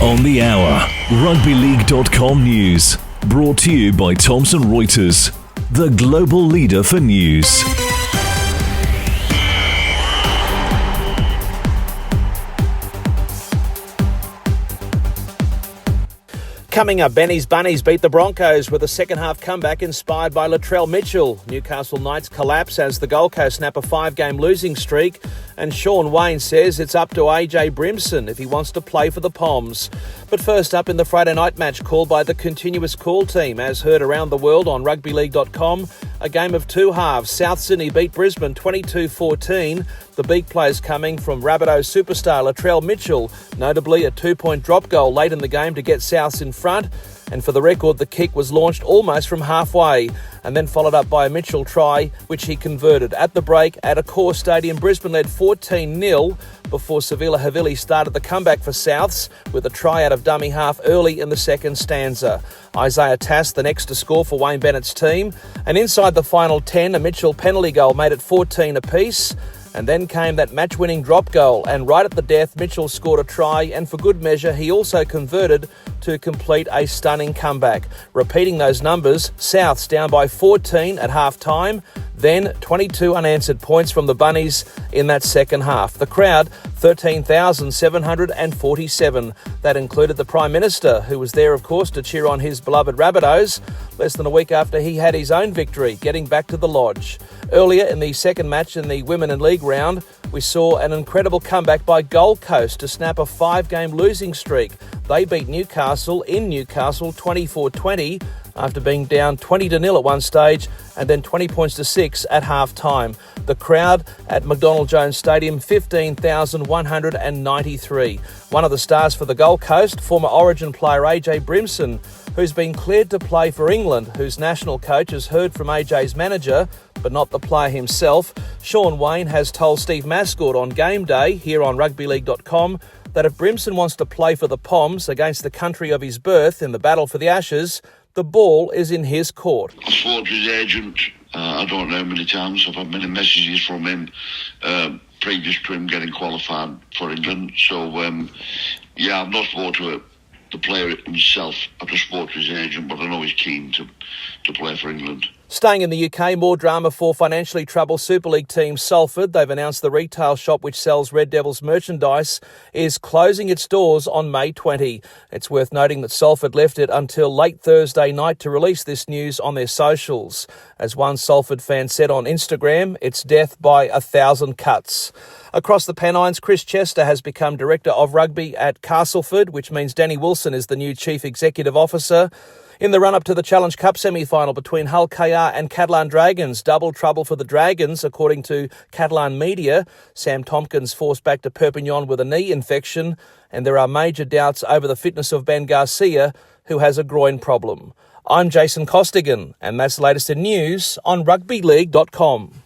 On the hour, rugbyleague.com news. Brought to you by Thomson Reuters, the global leader for news. Coming up, Benny's Bunnies beat the Broncos with a second-half comeback inspired by Latrell Mitchell. Newcastle Knights collapse as the Gold Coast snap a 5-game losing streak. And Wane says it's up to AJ Brimson if he wants to play for the Poms. But first up in the Friday night match called by the Continuous Call team, as heard around the world on rugbyleague.com, a game of two halves. South Sydney beat Brisbane 22-14. The big plays coming from Rabbitohs superstar Latrell Mitchell, notably a 2-point drop goal late in the game to get Souths in front. And for the record, the kick was launched almost from halfway and then followed up by a Mitchell try, which he converted. At the break, at Accor Stadium, Brisbane led 14-0 before Savila Havili started the comeback for Souths with a try out of dummy half early in the second stanza. Isaiah Tass, the next to score for Wayne Bennett's team. And inside the final 10, a Mitchell penalty goal made it 14 apiece. And then came that match-winning drop goal, and right at the death, Mitchell scored a try, and for good measure, he also converted to complete a stunning comeback. Repeating those numbers, Souths down by 14 at half-time, then 22 unanswered points from the Bunnies in that second half. The crowd, 13,747. That included the Prime Minister, who was there, of course, to cheer on his beloved Rabbitohs, less than a week after he had his own victory, getting back to the Lodge. Earlier in the second match in the Women in League round, we saw an incredible comeback by Gold Coast to snap a 5-game losing streak. They beat Newcastle in Newcastle 24-20 after being down 20-0 at one stage and then 20-6 at half-time. The crowd at McDonald Jones Stadium, 15,193. One of the stars for the Gold Coast, former Origin player AJ Brimson, who's been cleared to play for England, whose national coach has heard from AJ's manager, but not the player himself. Sean Wane has told Steve Mascott on game day here on rugbyleague.com that if Brimson wants to play for the Poms against the country of his birth in the battle for the Ashes, the ball is in his court. I spoke to his agent, I don't know how many times. I've had many messages from him previous to him getting qualified for England. So, I've not spoken to the player himself. I've just spoken to his agent, but I know he's keen to play for England. Staying in the UK, more drama for financially troubled Super League team Salford. They've announced the retail shop which sells Red Devils merchandise is closing its doors on May 20. It's worth noting that Salford left it until late Thursday night to release this news on their socials. As one Salford fan said on Instagram, it's death by 1,000 cuts. Across the Pennines, Chris Chester has become Director of Rugby at Castleford, which means Danny Wilson is the new Chief Executive Officer. In the run-up to the Challenge Cup semi-final between Hull KR and Catalan Dragons, double trouble for the Dragons, according to Catalan media. Sam Tompkins forced back to Perpignan with a knee infection, and there are major doubts over the fitness of Ben Garcia, who has a groin problem. I'm Jason Costigan, and that's the latest in news on rugbyleague.com.